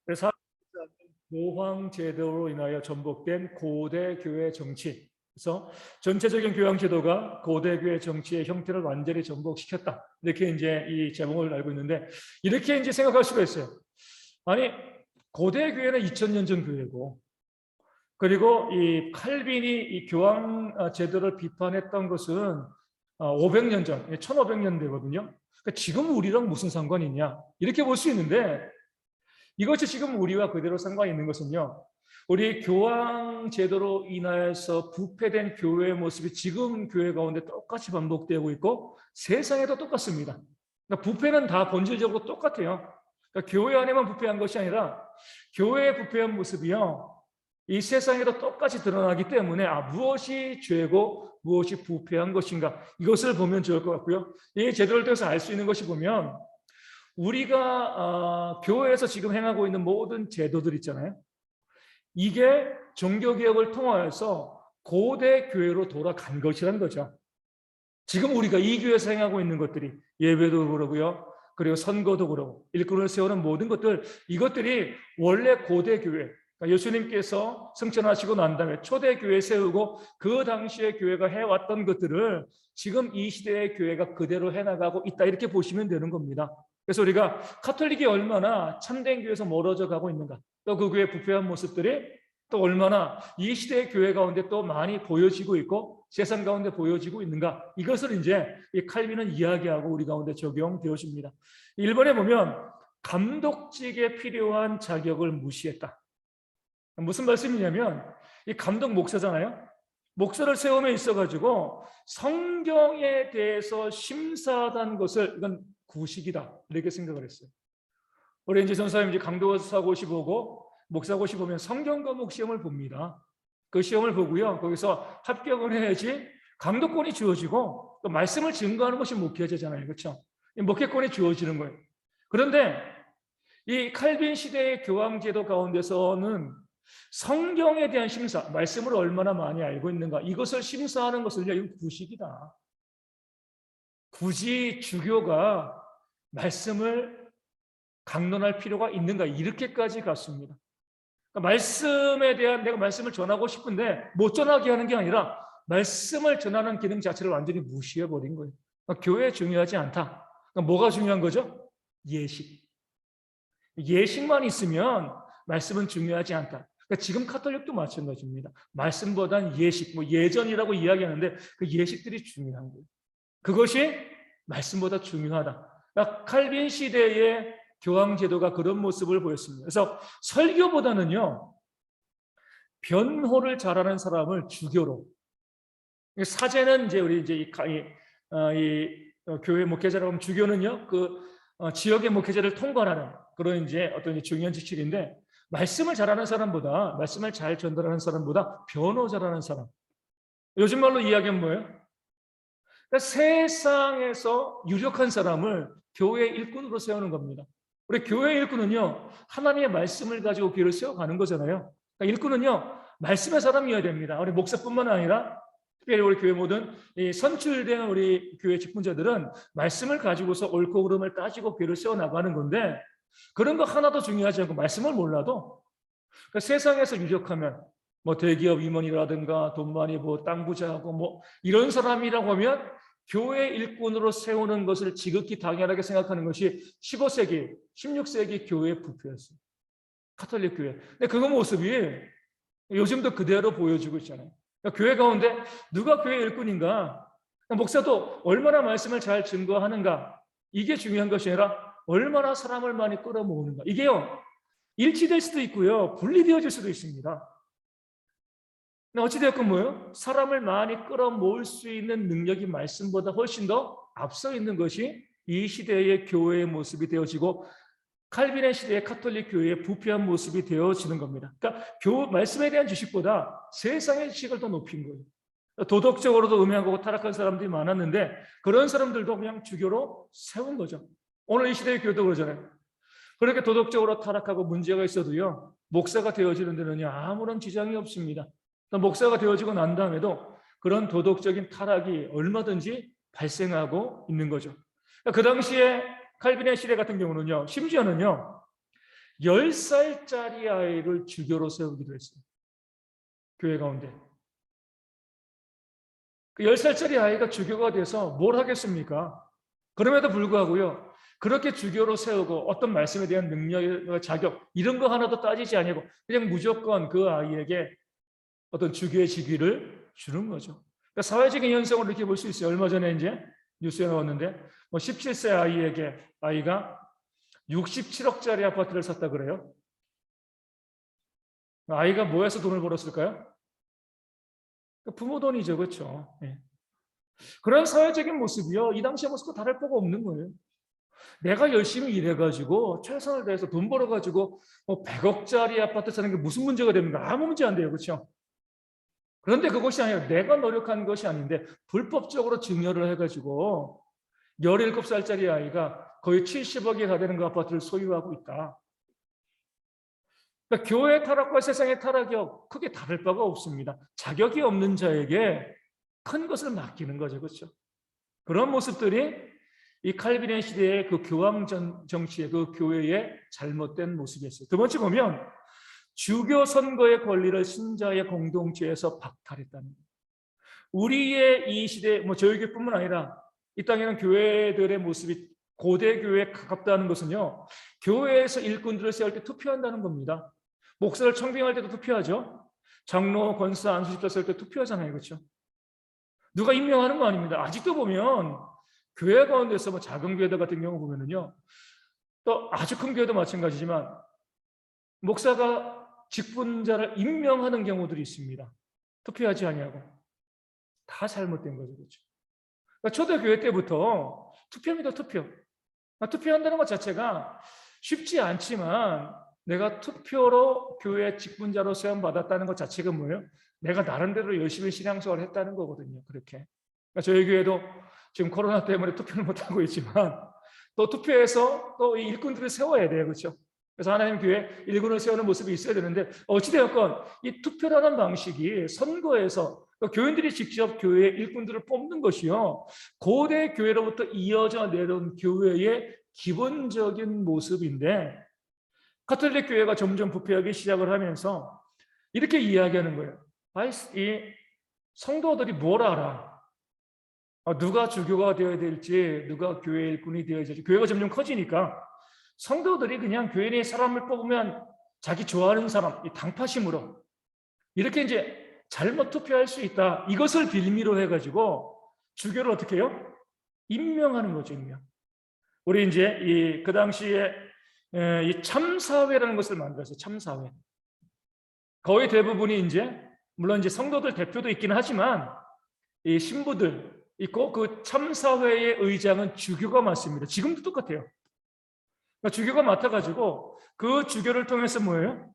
그래서 모황 제도로 인하여 전복된 고대 교회 정치. 그래서 전체적인 교황 제도가 고대 교회 정치의 형태를 완전히 전복시켰다. 이렇게 이제 이 제목을 알고 있는데, 이렇게 이제 생각할 수가 있어요. 아니, 고대 교회는 2000년 전 교회고, 그리고 이 칼빈이 이 교황 제도를 비판했던 것은 500년 전, 1500년대거든요. 그러니까 지금 우리랑 무슨 상관이냐? 이렇게 볼 수 있는데, 이것이 지금 우리와 그대로 상관이 있는 것은요, 우리 교황 제도로 인하여서 부패된 교회의 모습이 지금 교회 가운데 똑같이 반복되고 있고 세상에도 똑같습니다. 그러니까 부패는 다 본질적으로 똑같아요. 그러니까 교회 안에만 부패한 것이 아니라 교회의 부패한 모습이요, 이 세상에도 똑같이 드러나기 때문에 무엇이 죄고 무엇이 부패한 것인가, 이것을 보면 좋을 것 같고요. 이 제도를 통해서 알 수 있는 것이 보면, 우리가 교회에서 지금 행하고 있는 모든 제도들 있잖아요. 이게 종교개혁을 통하여서 고대 교회로 돌아간 것이라는 거죠. 지금 우리가 이 교회에서 행하고 있는 것들이, 예배도 그러고요, 그리고 선거도 그러고 일꾼을 세우는 모든 것들, 이것들이 원래 고대 교회, 그러니까 예수님께서 승천하시고 난 다음에 초대교회 세우고 그 당시에 교회가 해왔던 것들을 지금 이 시대의 교회가 그대로 해나가고 있다, 이렇게 보시면 되는 겁니다. 그래서 우리가 카톨릭이 얼마나 참된 교회에서 멀어져 가고 있는가, 또 그 교회의 부패한 모습들이 또 얼마나 이 시대의 교회 가운데 또 많이 보여지고 있고 세상 가운데 보여지고 있는가, 이것을 이제 이 칼빈은 이야기하고 우리 가운데 적용되어집니다. 1번에 보면 감독직에 필요한 자격을 무시했다. 무슨 말씀이냐면, 이 감독 목사잖아요. 목사를 세움에 있어가지고 성경에 대해서 심사하던 것을, 이건 구식이다, 이렇게 생각을 했어요. 우리 이제 전사님 이제 강도사고시 보고 목사고시 보면 성경 과목 시험을 봅니다. 그 시험을 보고요, 거기서 합격을 해야지 강도권이 주어지고 또 말씀을 증거하는 것이 목회자잖아요, 그렇죠? 목회권이 주어지는 거예요. 그런데 이 칼빈 시대의 교황제도 가운데서는 성경에 대한 심사, 말씀을 얼마나 많이 알고 있는가, 이것을 심사하는 것은요, 이건 구식이다. 굳이 주교가 말씀을 강론할 필요가 있는가, 이렇게까지 갔습니다. 그러니까 말씀에 대한, 내가 말씀을 전하고 싶은데 못 전하게 하는 게 아니라 말씀을 전하는 기능 자체를 완전히 무시해버린 거예요. 그러니까 교회 중요하지 않다. 그러니까 뭐가 중요한 거죠? 예식. 예식만 있으면 말씀은 중요하지 않다. 그러니까 지금 카톨릭도 마찬가지입니다. 말씀보단 예식, 뭐 예전이라고 이야기하는데 그 예식들이 중요한 거예요. 그것이 말씀보다 중요하다. 그러니까 칼빈 시대의 교황 제도가 그런 모습을 보였습니다. 그래서 설교보다는요, 변호를 잘하는 사람을 주교로, 사제는 이제 우리 이제 교회 목회자라고 하면, 주교는요 그 지역의 목회자를 통관하는 그런 이제 어떤 중요한 직책인데, 말씀을 잘하는 사람보다, 말씀을 잘 전달하는 사람보다 변호 잘하는 사람, 요즘 말로 이야기하면 뭐예요? 그러니까 세상에서 유력한 사람을 교회 일꾼으로 세우는 겁니다. 우리 교회 일꾼은요, 하나님의 말씀을 가지고 교회를 세워가는 거잖아요. 그러니까 일꾼은요, 말씀의 사람이어야 됩니다. 우리 목사뿐만 아니라 특별히 우리 교회 모든 이 선출된 우리 교회 직분자들은 말씀을 가지고서 옳고 그름을 따지고 교회를 세워나가는 건데, 그런 거 하나도 중요하지 않고 말씀을 몰라도, 그러니까 세상에서 유력하면 뭐 대기업 임원이라든가 돈 많이 땅 부자하고 뭐 이런 사람이라고 하면 교회 일꾼으로 세우는 것을 지극히 당연하게 생각하는 것이 15세기, 16세기 교회의 부패였어요. 카톨릭 교회. 근데 그 모습이 요즘도 그대로 보여지고 있잖아요. 그러니까 교회 가운데 누가 교회 일꾼인가? 목사도 얼마나 말씀을 잘 증거하는가? 이게 중요한 것이 아니라 얼마나 사람을 많이 끌어모으는가? 이게요, 일치될 수도 있고요, 분리되어질 수도 있습니다. 어찌되었건 뭐예요? 사람을 많이 끌어모을 수 있는 능력이 말씀보다 훨씬 더 앞서 있는 것이 이 시대의 교회의 모습이 되어지고 칼빈의 시대의 카톨릭 교회의 부패한 모습이 되어지는 겁니다. 그러니까 말씀에 대한 지식보다 세상의 지식을 더 높인 거예요. 도덕적으로도 음행하고 타락한 사람들이 많았는데 그런 사람들도 그냥 주교로 세운 거죠. 오늘 이 시대의 교회도 그러잖아요. 그렇게 도덕적으로 타락하고 문제가 있어도요, 목사가 되어지는 데는 아무런 지장이 없습니다. 목사가 되어지고 난 다음에도 그런 도덕적인 타락이 얼마든지 발생하고 있는 거죠. 그 당시에 칼빈의 시대 같은 경우는요, 심지어는요, 10살짜리 아이를 주교로 세우기도 했어요. 교회 가운데. 그 10살짜리 아이가 주교가 돼서 뭘 하겠습니까? 그럼에도 불구하고요. 그렇게 주교로 세우고 어떤 말씀에 대한 능력, 자격 이런 거 하나도 따지지 아니고 그냥 무조건 그 아이에게 어떤 주교의 직위를 주는 거죠. 그러니까 사회적인 현상을 이렇게 볼 수 있어요. 얼마 전에 이제 뉴스에 나왔는데 뭐 17세 아이가 67억짜리 아파트를 샀다 그래요. 아이가 뭐해서 돈을 벌었을까요? 부모 돈이죠, 그렇죠? 예. 그런 사회적인 모습이요, 이 당시의 모습과 다를 바가 없는 거예요. 내가 열심히 일해가지고 최선을 다해서 돈 벌어가지고 뭐 100억짜리 아파트 사는 게 무슨 문제가 됩니까? 아무 문제 안 돼요, 그렇죠? 그런데 그것이 아니라 내가 노력한 것이 아닌데 불법적으로 증여를 해가지고 17살짜리 아이가 거의 70억에 가되는 그 아파트를 소유하고 있다. 그러니까 교회 타락과 세상의 타락이 크게 다를 바가 없습니다. 자격이 없는 자에게 큰 것을 맡기는 거죠, 그렇죠? 그런 모습들이 이 칼빈의 시대의 그 교황 정치의 그 교회의 잘못된 모습이었어요. 두 번째 보면 주교 선거의 권리를 신자의 공동체에서 박탈했다는 거예요. 우리의 이 시대, 뭐 저희 교회뿐만 아니라 이 땅에는 교회들의 모습이 고대 교회에 가깝다는 것은요, 교회에서 일꾼들을 세울 때 투표한다는 겁니다. 목사를 청빙할 때도 투표하죠. 장로, 권사, 안수집사 세울 때 투표하잖아요, 그렇죠? 누가 임명하는 거 아닙니다. 아직도 보면 교회 가운데서 뭐 작은 교회들 같은 경우 보면은요, 또 아주 큰 교회도 마찬가지지만 목사가 직분자를 임명하는 경우들이 있습니다. 투표하지 아니하고 다 잘못된 거죠, 그렇죠? 그러니까 초대교회 때부터 투표입니다, 투표. 투표한다는 것 자체가 쉽지 않지만 내가 투표로 교회 직분자로 세움 받았다는 것 자체가 뭐예요? 내가 나름대로 열심히 신앙생활을 했다는 거거든요. 그렇게. 그러니까 저희 교회도 지금 코로나 때문에 투표를 못 하고 있지만 또 투표해서 또 이 일꾼들을 세워야 돼요, 그렇죠? 그래서 하나님 교회 일꾼을 세우는 모습이 있어야 되는데 어찌되었건 이 투표라는 방식이 선거에서 교인들이 직접 교회의 일꾼들을 뽑는 것이요, 고대 교회로부터 이어져 내려온 교회의 기본적인 모습인데 가톨릭 교회가 점점 부패하기 시작을 하면서 이렇게 이야기하는 거예요. 이 성도들이 뭘 알아? 누가 주교가 되어야 될지, 누가 교회 일꾼이 되어야 될지, 교회가 점점 커지니까 성도들이 그냥 교회 내 사람을 뽑으면 자기 좋아하는 사람, 이 당파심으로 이렇게 이제 잘못 투표할 수 있다. 이것을 빌미로 해가지고 주교를 어떻게 해요? 임명하는 거죠, 임명. 우리 이제 그 당시에 이 참사회라는 것을 만들었어요. 참사회. 거의 대부분이 이제 물론 이제 성도들 대표도 있기는 하지만 이 신부들 있고 그 참사회의 의장은 주교가 맡습니다. 지금도 똑같아요. 그러니까 주교가 맡아가지고 그 주교를 통해서 뭐예요?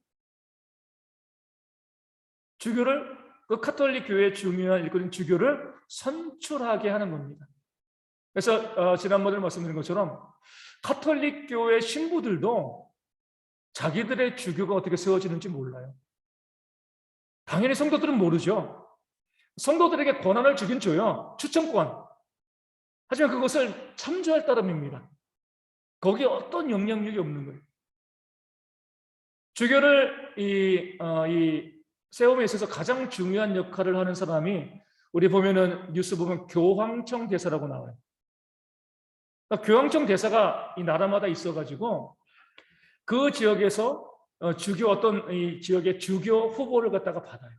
주교를 그 카톨릭 교회의 중요한 일꾼인 주교를 선출하게 하는 겁니다. 그래서 지난번에 말씀드린 것처럼 카톨릭 교회 신부들도 자기들의 주교가 어떻게 세워지는지 몰라요. 당연히 성도들은 모르죠. 성도들에게 권한을 주긴 줘요. 추천권. 하지만 그것을 참조할 따름입니다. 거기에 어떤 영향력이 없는 거예요. 주교를 세움에 있어서 가장 중요한 역할을 하는 사람이 우리 보면은 뉴스 보면 교황청 대사라고 나와요. 그러니까 교황청 대사가 이 나라마다 있어가지고 그 지역에서 주교 어떤 이 지역의 주교 후보를 갖다가 받아요.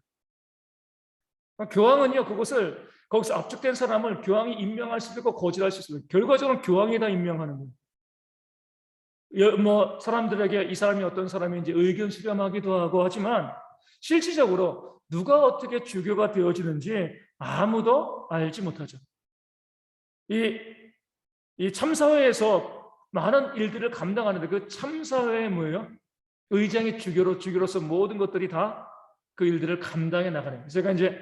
그러니까 교황은요 그것을 거기서 압축된 사람을 교황이 임명할 수 있고 거절할 수 있어요. 결과적으로 교황이 다 임명하는 거예요. 뭐 사람들에게 이 사람이 어떤 사람인지 의견 수렴하기도 하고 하지만 실질적으로 누가 어떻게 주교가 되어지는지 아무도 알지 못하죠. 이 참사회에서 많은 일들을 감당하는데 그 참사회에 뭐예요? 의장이 주교로서 모든 것들이 다 그 일들을 감당해 나가는 거예요. 제가 이제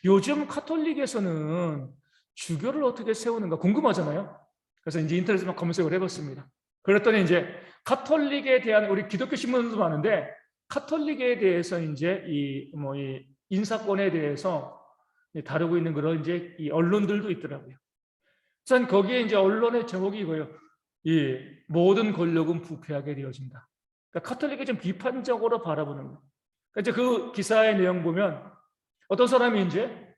요즘 카톨릭에서는 주교를 어떻게 세우는가 궁금하잖아요. 그래서 이제 인터넷에 막 검색을 해봤습니다. 그랬더니 이제 카톨릭에 대한 우리 기독교 신문도 많은데 카톨릭에 대해서 이제 이 인사권에 대해서 다루고 있는 그런 이제 이 언론들도 있더라고요. 우선 거기에 이제 언론의 제목이 이거예요. 이 모든 권력은 부패하게 되어진다. 그러니까 카톨릭이 좀 비판적으로 바라보는 거예요. 그러니까 이제 그 기사의 내용 보면 어떤 사람이 이제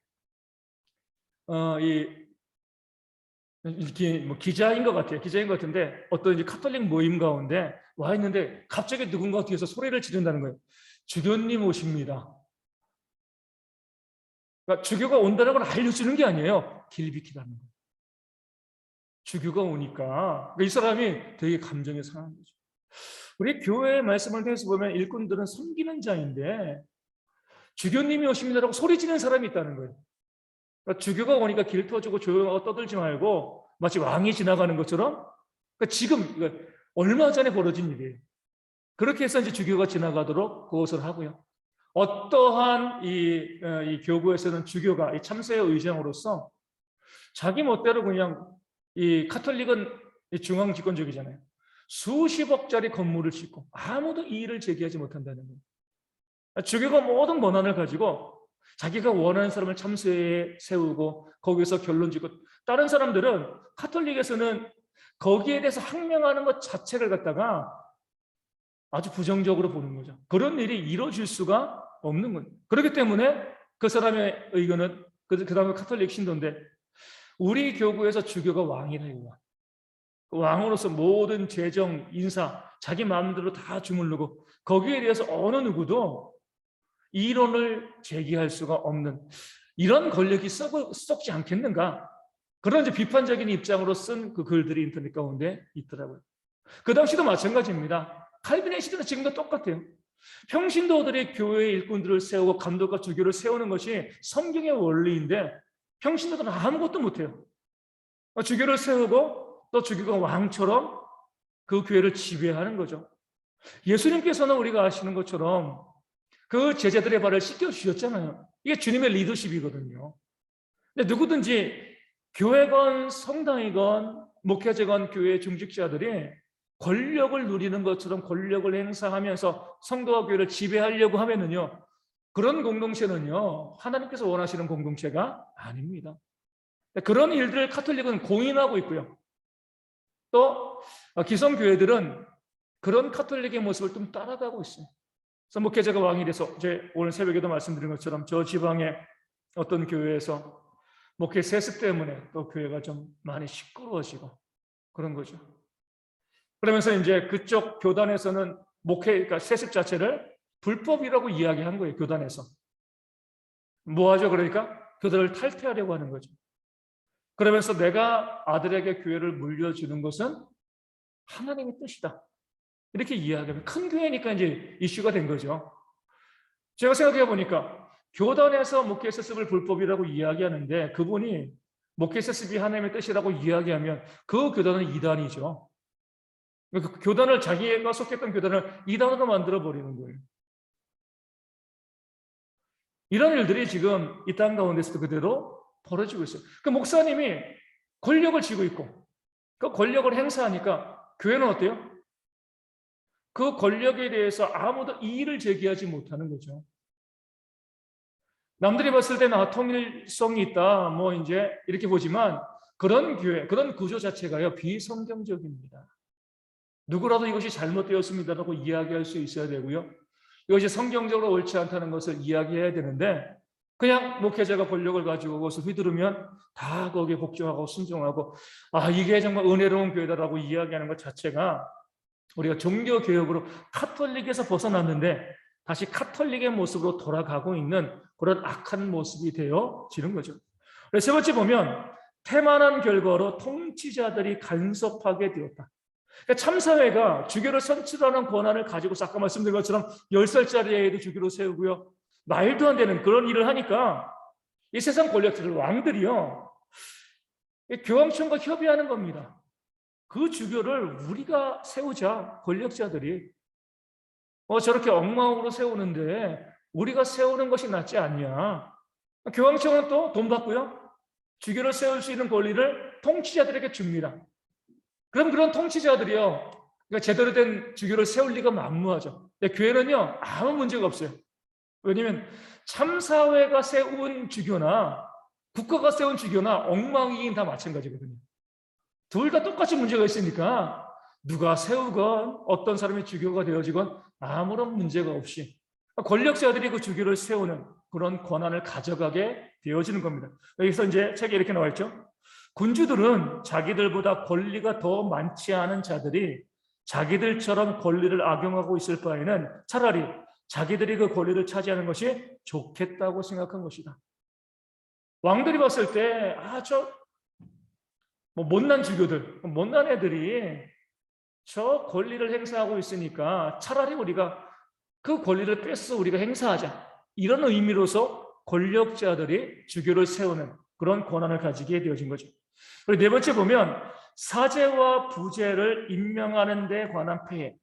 뭐 기자인 것 같아요. 기자인 것 같은데 어떤 이제 카톨릭 모임 가운데 와 있는데 갑자기 누군가 뒤에서 소리를 지른다는 거예요. 주교님 오십니다. 그러니까 주교가 온다는 걸 알려주는 게 아니에요. 길 비키라는 거예요. 주교가 오니까 이 사람이 되게 감정이 상한 거죠. 우리 교회의 말씀을 통해서 보면 일꾼들은 섬기는 자인데 주교님이 오십니다라고 소리 지르는 사람이 있다는 거예요. 그러니까 주교가 오니까 길 터주고 조용하고 떠들지 말고 마치 왕이 지나가는 것처럼 그러니까 지금 얼마 전에 벌어진 일이에요. 그렇게 해서 이제 주교가 지나가도록 그것을 하고요. 어떠한 이 교구에서는 주교가 이 참새의 의장으로서 자기 멋대로 그냥 이 카톨릭은 중앙 집권적이잖아요. 수십억짜리 건물을 짓고 아무도 이의를 제기하지 못한다는 거예요. 주교가 모든 권한을 가지고 자기가 원하는 사람을 참새에 세우고 거기서 결론 짓고 다른 사람들은 카톨릭에서는 거기에 대해서 항명하는 것 자체를 갖다가 아주 부정적으로 보는 거죠. 그런 일이 이루어질 수가 없는 거예요. 그렇기 때문에 그 사람의 의견은 그 다음에 카톨릭 신도인데 우리 교구에서 주교가 왕이래요. 왕으로서 모든 재정, 인사, 자기 마음대로 다 주물르고 거기에 대해서 어느 누구도 이론을 제기할 수가 없는 이런 권력이 썩지 않겠는가? 그런 이제 비판적인 입장으로 쓴 그 글들이 인터넷 가운데 있더라고요. 그 당시도 마찬가지입니다. 칼빈의 시대는 지금도 똑같아요. 평신도들이 교회의 일꾼들을 세우고 감독과 주교를 세우는 것이 성경의 원리인데 평신도들은 아무것도 못해요. 주교를 세우고 또 주교가 왕처럼 그 교회를 지배하는 거죠. 예수님께서는 우리가 아시는 것처럼 그 제자들의 발을 씻겨주셨잖아요. 이게 주님의 리더십이거든요. 근데 누구든지 교회건 성당이건 목회자건 교회 중직자들이 권력을 누리는 것처럼 권력을 행사하면서 성도와 교회를 지배하려고 하면은요, 그런 공동체는요, 하나님께서 원하시는 공동체가 아닙니다. 그런 일들을 카톨릭은 공인하고 있고요. 또 기성교회들은 그런 카톨릭의 모습을 좀 따라가고 있어요. 그래서 목회자가 왕이 돼서 이제 오늘 새벽에도 말씀드린 것처럼 저 지방의 어떤 교회에서 목회 세습 때문에 또 교회가 좀 많이 시끄러워지고 그런 거죠. 그러면서 이제 그쪽 교단에서는 그러니까 세습 자체를 불법이라고 이야기한 거예요. 교단에서. 뭐 하죠? 그러니까 교단을 탈퇴하려고 하는 거죠. 그러면서 내가 아들에게 교회를 물려주는 것은 하나님의 뜻이다. 이렇게 이야기하면 큰 교회니까 이제 이슈가 된 거죠. 제가 생각해 보니까 교단에서 목회 세습을 불법이라고 이야기하는데 그분이 목회 세습이 하나님의 뜻이라고 이야기하면 그 교단은 이단이죠. 그 교단을 자기가 속했던 교단을 이단으로 만들어 버리는 거예요. 이런 일들이 지금 이 땅 가운데서도 그대로 벌어지고 있어요. 그 목사님이 권력을 쥐고 있고 그 권력을 행사하니까 교회는 어때요? 그 권력에 대해서 아무도 이의를 제기하지 못하는 거죠. 남들이 봤을 때는 통일성이 있다, 뭐 이제 이렇게 보지만 그런 교회, 그런 구조 자체가요 비성경적입니다. 누구라도 이것이 잘못되었습니다라고 이야기할 수 있어야 되고요. 이것이 성경적으로 옳지 않다는 것을 이야기해야 되는데 그냥 목회자가 권력을 가지고 그것을 휘두르면 다 거기에 복종하고 순종하고 이게 정말 은혜로운 교회다라고 이야기하는 것 자체가 우리가 종교개혁으로 카톨릭에서 벗어났는데 다시 카톨릭의 모습으로 돌아가고 있는 그런 악한 모습이 되어지는 거죠. 세 번째 보면 태만한 결과로 통치자들이 간섭하게 되었다. 그러니까 참사회가 주교를 선출하는 권한을 가지고 아까 말씀드린 것처럼 10살짜리 애도 주교로 세우고요. 말도 안 되는 그런 일을 하니까 이 세상 권력들 왕들이요. 교황청과 협의하는 겁니다. 그 주교를 우리가 세우자, 권력자들이. 저렇게 엉망으로 세우는데 우리가 세우는 것이 낫지 않냐. 교황청은 또 돈 받고요. 주교를 세울 수 있는 권리를 통치자들에게 줍니다. 그럼 그런 통치자들이요. 그러니까 제대로 된 주교를 세울 리가 만무하죠. 근데 교회는요, 아무 문제가 없어요. 왜냐하면 참사회가 세운 주교나 국가가 세운 주교나 엉망이긴 다 마찬가지거든요. 둘 다 똑같이 문제가 있으니까 누가 세우건 어떤 사람이 주교가 되어지건 아무런 문제가 없이 권력자들이 그 주교를 세우는 그런 권한을 가져가게 되어지는 겁니다. 여기서 이제 책에 이렇게 나와 있죠. 군주들은 자기들보다 권리가 더 많지 않은 자들이 자기들처럼 권리를 악용하고 있을 바에는 차라리 자기들이 그 권리를 차지하는 것이 좋겠다고 생각한 것이다. 왕들이 봤을 때, 못난 주교들, 못난 애들이 저 권리를 행사하고 있으니까 차라리 우리가 그 권리를 뺏어서 우리가 행사하자. 이런 의미로서 권력자들이 주교를 세우는 그런 권한을 가지게 되어진 거죠. 그리고 네 번째 보면 사제와 부제를 임명하는 데 관한 폐해.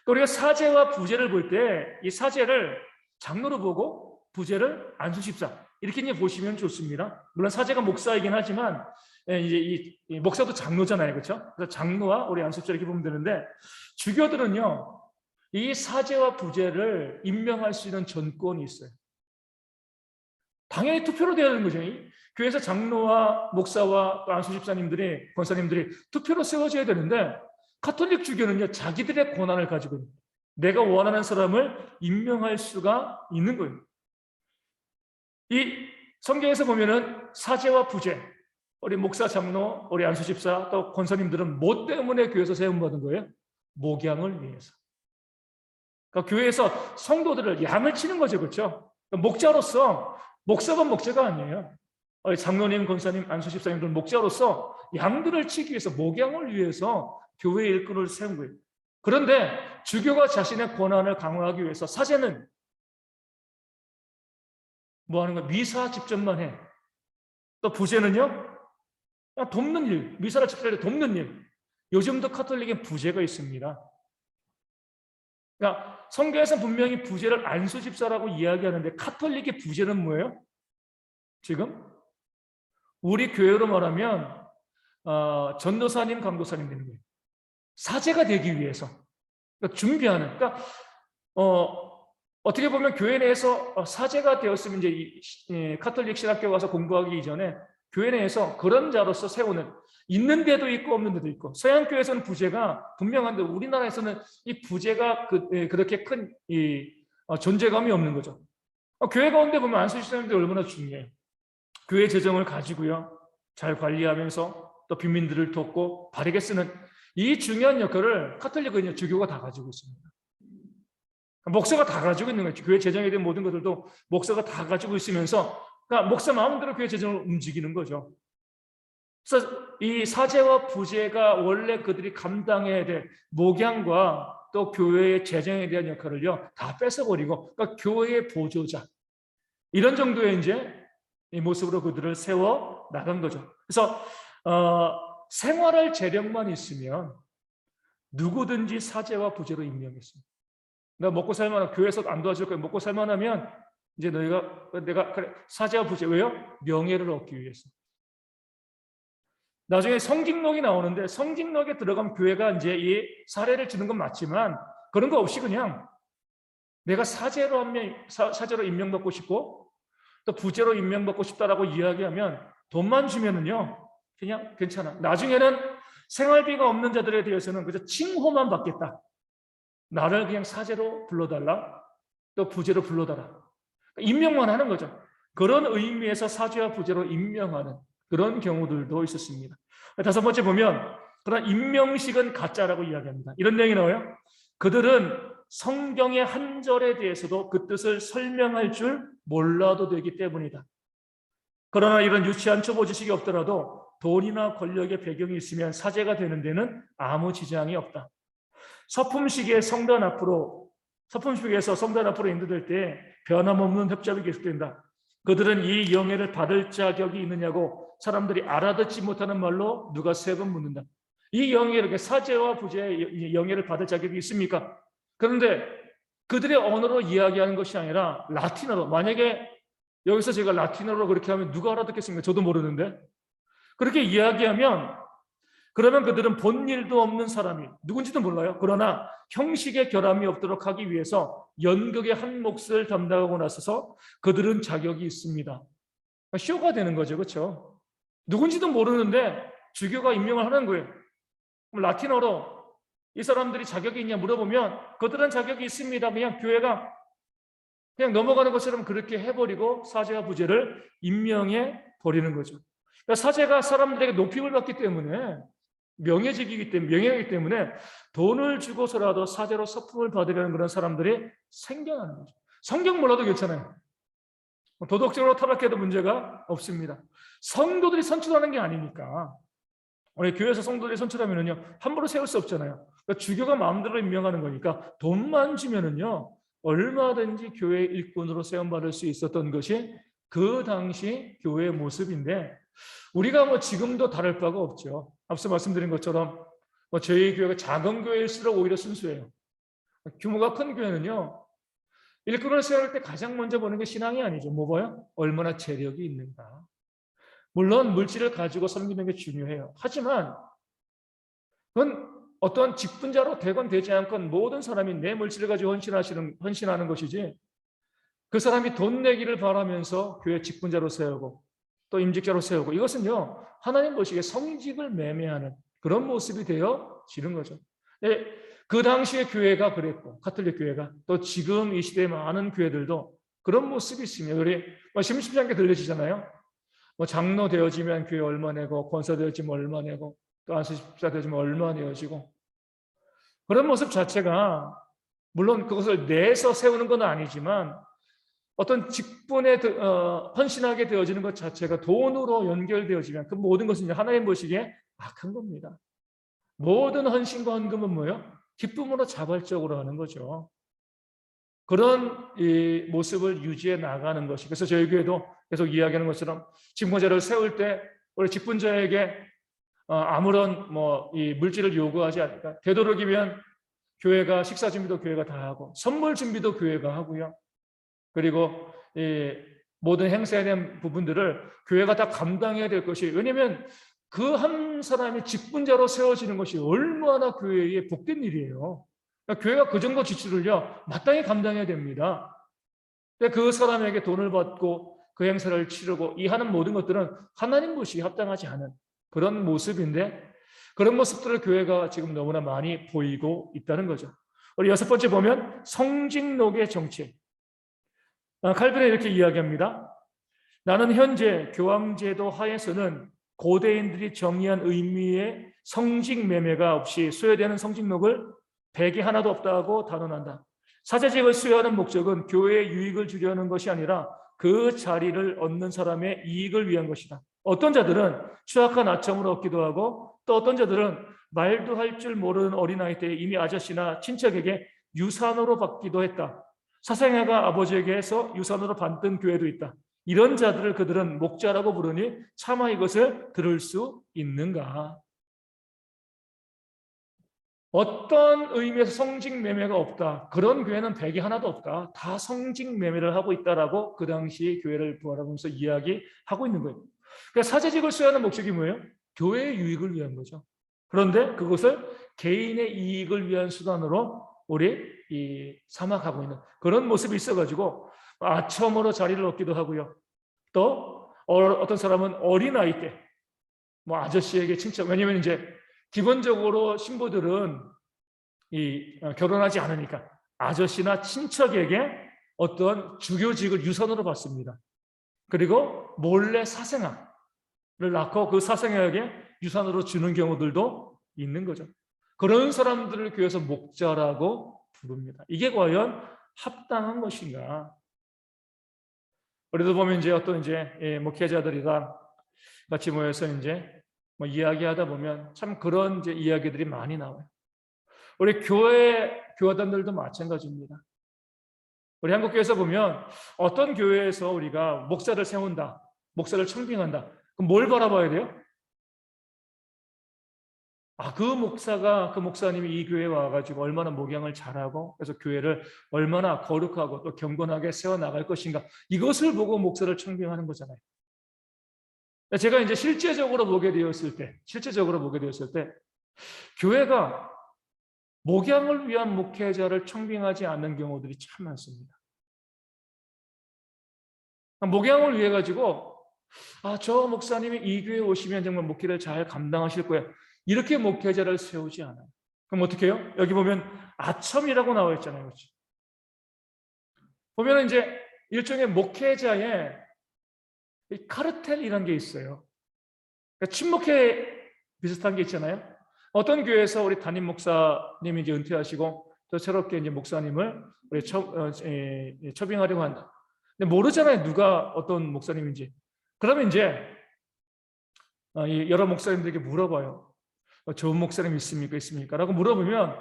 우리가 사제와 부제를 볼 때 이 사제를 장로로 보고 부제를 안수집사 이렇게 이제 보시면 좋습니다. 물론 사제가 목사이긴 하지만 이제 이 목사도 장로잖아요, 그렇죠? 그래서 장로와 우리 안수집사 이렇게 보면 되는데 주교들은요 이 사제와 부제를 임명할 수 있는 전권이 있어요. 당연히 투표로 되어야 되는 거죠. 교회에서 장로와 목사와 안수집사님들이 권사님들이 투표로 세워져야 되는데 가톨릭 주교는요 자기들의 권한을 가지고 내가 원하는 사람을 임명할 수가 있는 거예요. 이 성경에서 보면은 사제와 부제, 우리 목사, 장로, 우리 안수집사 또 권사님들은 뭐 때문에 교회에서 세움받은 거예요? 목양을 위해서. 그러니까 교회에서 성도들을 양을 치는 거죠, 그렇죠? 목자로서 목사가 목자가 아니에요. 장로님, 권사님, 안수집사님들 목자로서 양들을 치기 위해서 목양을 위해서 교회 일꾼을 세운 거예요. 그런데 주교가 자신의 권한을 강화하기 위해서 사제는 뭐 하는 거야? 미사 집전만 해. 또 부제는요? 돕는 일, 미사를 집전해 돕는 일. 요즘도 카톨릭에 부제가 있습니다. 그러니까 성경에서 분명히 부제를 안수집사라고 이야기하는데 카톨릭의 부제는 뭐예요? 지금 우리 교회로 말하면 전도사님, 강도사님 되는 거예요. 사제가 되기 위해서 그러니까 준비하는. 그러니까 어떻게 보면 교회 내에서 사제가 되었으면 이제 카톨릭 신학교 가서 공부하기 이전에 교회 내에서 그런 자로서 세우는 있는 데도 있고 없는 데도 있고 서양 교회에서는 부제가 분명한데 우리나라에서는 이 부제가 그렇게 큰 존재감이 없는 거죠. 교회 가운데 보면 안수집사님들이 얼마나 중요해요. 교회 재정을 가지고요 잘 관리하면서 또 빈민들을 돕고 바르게 쓰는 이 중요한 역할을 카톨릭은 주교가 다 가지고 있습니다. 목사가 다 가지고 있는 거죠. 교회 재정에 대한 모든 것들도 목사가 다 가지고 있으면서 그러니까 목사 마음대로 교회 재정을 움직이는 거죠. 그래서 이 사제와 부제가 원래 그들이 감당해야 될 목양과 또 교회의 재정에 대한 역할을요 다 뺏어버리고 그러니까 교회의 보조자 이런 정도의 이제 이 모습으로 그들을 세워 나간 거죠. 그래서 생활할 재력만 있으면 누구든지 사제와 부제로 임명했습니다. 내가 먹고 살만한 교회에서 안 도와줄 거야. 먹고 살만하면 이제 내가 그래, 사제와 부제 왜요? 명예를 얻기 위해서. 나중에 성직록이 나오는데 성직록에 들어가면 교회가 이제 이 사례를 주는 건 맞지만 그런 거 없이 그냥 내가 사제로 임명받고 싶고 또 부제로 임명받고 싶다라고 이야기하면 돈만 주면은요 그냥 괜찮아. 나중에는 생활비가 없는 자들에 대해서는 그저 칭호만 받겠다. 나를 그냥 사제로 불러달라. 또 부제로 불러달라. 임명만 하는 거죠. 그런 의미에서 사제와 부제로 임명하는 그런 경우들도 있었습니다. 다섯 번째 보면 그런 임명식은 가짜라고 이야기합니다. 이런 내용이 나와요. 그들은 성경의 한 절에 대해서도 그 뜻을 설명할 줄 몰라도 되기 때문이다. 그러나 이런 유치한 초보 지식이 없더라도 돈이나 권력의 배경이 있으면 사제가 되는 데는 아무 지장이 없다. 서품식에서 성단 앞으로 인도될 때 변함없는 협잡이 계속된다. 그들은 이 영예를 받을 자격이 있느냐고 사람들이 알아듣지 못하는 말로 누가 세 번 묻는다. 이 영예를 사제와 부제의 영예를 받을 자격이 있습니까? 그런데 그들의 언어로 이야기하는 것이 아니라 라틴어로. 만약에 여기서 제가 라틴어로 그렇게 하면 누가 알아듣겠습니까? 저도 모르는데. 그렇게 이야기하면 그러면 그들은 본 일도 없는 사람이 누군지도 몰라요. 그러나 형식의 결함이 없도록 하기 위해서 연극의 한 몫을 담당하고 나서서 그들은 자격이 있습니다. 쇼가 되는 거죠. 그렇죠? 누군지도 모르는데 주교가 임명을 하는 거예요. 라틴어로 이 사람들이 자격이 있냐 물어보면 그들은 자격이 있습니다. 그냥 교회가 그냥 넘어가는 것처럼 그렇게 해버리고 사제와 부제를 임명해 버리는 거죠. 그러니까 사제가 사람들에게 높임을 받기 때문에 명예이기 때문에 돈을 주고서라도 사제로 서품을 받으려는 그런 사람들이 생겨나는 거죠. 성경 몰라도 괜찮아요. 도덕적으로 타락해도 문제가 없습니다. 성도들이 선출하는 게 아니니까. 우리 교회에서 성도들이 선출하면은요 함부로 세울 수 없잖아요. 그러니까 주교가 마음대로 임명하는 거니까 돈만 주면은요 얼마든지 교회 일꾼으로 세움받을 수 있었던 것이 그 당시 교회의 모습인데 우리가 뭐 지금도 다를 바가 없죠. 앞서 말씀드린 것처럼 뭐 저희 교회가 작은 교회일수록 오히려 순수해요. 규모가 큰 교회는요 일꾼을 세울 때 가장 먼저 보는 게 신앙이 아니죠. 뭐 봐요? 얼마나 재력이 있는가. 물론 물질을 가지고 섬기는 게 중요해요. 하지만 그건 어떤 직분자로 되건 되지 않건 모든 사람이 내 물질을 가지고 헌신하는 것이지 그 사람이 돈 내기를 바라면서 교회 직분자로 세우고 또 임직자로 세우고 이것은요 하나님 보시기에 성직을 매매하는 그런 모습이 되어지는 거죠. 그 당시의 교회가 그랬고 가톨릭 교회가 또 지금 이 시대의 많은 교회들도 그런 모습이 있습니다. 우리 심심찮게 들려지잖아요. 뭐 장로 되어지면 교회 얼마 내고 권사 되어지면 얼마 내고 또 안수집사 되어지면 얼마 내어지고 그런 모습 자체가 물론 그것을 내서 세우는 건 아니지만 어떤 직분에 헌신하게 되어지는 것 자체가 돈으로 연결되어지면 그 모든 것은 이제 하나님 보시기에 악한 겁니다. 모든 헌신과 헌금은 뭐예요? 기쁨으로 자발적으로 하는 거죠. 그런 이 모습을 유지해 나가는 것이 그래서 저희 교회도 계속 이야기하는 것처럼 직분자를 세울 때 우리 직분자에게 아무런 뭐 이 물질을 요구하지 않을까. 되도록이면 교회가 식사 준비도 교회가 다 하고 선물 준비도 교회가 하고요. 그리고 이 모든 행사에 대한 부분들을 교회가 다 감당해야 될 것이 왜냐하면 그 한 사람이 직분자로 세워지는 것이 얼마나 교회에 복된 일이에요. 그러니까 교회가 그 정도 지출을요 마땅히 감당해야 됩니다. 근데 그 사람에게 돈을 받고 그 행사를 치르고 이 하는 모든 것들은 하나님 보시기에 합당하지 않은 그런 모습인데 그런 모습들을 교회가 지금 너무나 많이 보이고 있다는 거죠. 우리 여섯 번째 보면 성직록의 정치. 칼빈은 이렇게 이야기합니다. 나는 현재 교황제도 하에서는 고대인들이 정의한 의미의 성직 매매가 없이 수여되는 성직록을 백이 하나도 없다고 단언한다. 사제직을 수여하는 목적은 교회의 유익을 주려는 것이 아니라 그 자리를 얻는 사람의 이익을 위한 것이다. 어떤 자들은 추악한 아첨을 얻기도 하고 또 어떤 자들은 말도 할 줄 모르는 어린아이 때 이미 아저씨나 친척에게 유산으로 받기도 했다. 사생아가 아버지에게 해서 유산으로 받던 교회도 있다. 이런 자들을 그들은 목자라고 부르니 차마 이것을 들을 수 있는가? 어떤 의미에서 성직 매매가 없다. 그런 교회는 백이 하나도 없다. 다 성직 매매를 하고 있다라고 그 당시 교회를 바라보면서 이야기하고 있는 거예요. 그러니까 사제직을 수여하는 목적이 뭐예요? 교회의 유익을 위한 거죠. 그런데 그것을 개인의 이익을 위한 수단으로 우리 삼아가고 있는 그런 모습이 있어가지고 아첨으로 자리를 얻기도 하고요. 또 어떤 사람은 어린아이 때 뭐 아저씨에게 친척 왜냐하면 이제 기본적으로 신부들은 결혼하지 않으니까 아저씨나 친척에게 어떤 주교직을 유산으로 받습니다. 그리고 몰래 사생아를 낳고 그 사생아에게 유산으로 주는 경우들도 있는 거죠. 그런 사람들을 교회에서 목자라고 부릅니다. 이게 과연 합당한 것인가? 우리도 보면 이제 어떤 목회자들이랑 같이 모여서 뭐 이야기하다 보면 참 그런 이야기들이 많이 나와요. 우리 교회단들도 마찬가지입니다. 우리 한국교회에서 보면 어떤 교회에서 우리가 목사를 세운다, 목사를 청빙한다. 그럼 뭘 바라봐야 돼요? 그 목사님이 이 교회에 와가지고 얼마나 목양을 잘하고 그래서 교회를 얼마나 거룩하고 또 경건하게 세워나갈 것인가. 이것을 보고 목사를 청빙하는 거잖아요. 제가 이제 실제적으로 보게 되었을 때, 교회가 목양을 위한 목회자를 청빙하지 않는 경우들이 참 많습니다. 목양을 위해 가지고 저 목사님이 이 교회에 오시면 정말 목회를 잘 감당하실 거예요. 이렇게 목회자를 세우지 않아요. 그럼 어떻게 해요? 여기 보면 아첨이라고 나와 있잖아요. 그렇죠? 보면 이제 일종의 목회자의 이 카르텔이라는 게 있어요. 그러니까 친목회 비슷한 게 있잖아요. 어떤 교회에서 우리 담임 목사님이 이제 은퇴하시고 또 새롭게 이제 목사님을 우리 초빙하려고 한다. 근데 모르잖아요. 누가 어떤 목사님인지. 그러면 이제 여러 목사님들에게 물어봐요. 좋은 목사님 있습니까? 라고 물어보면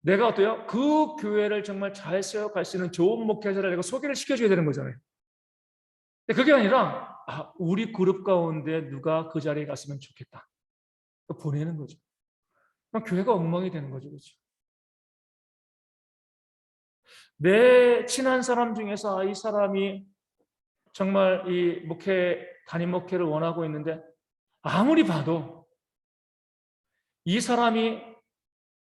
내가 어때요? 그 교회를 정말 잘 세워갈 수 있는 좋은 목회자를 내가 소개를 시켜줘야 되는 거잖아요. 근데 그게 아니라 우리 그룹 가운데 누가 그 자리에 갔으면 좋겠다. 보내는 거죠. 그럼 교회가 엉망이 되는 거죠. 그렇죠? 내 친한 사람 중에서 이 사람이 정말 이 담임 목회를 원하고 있는데 아무리 봐도 이 사람이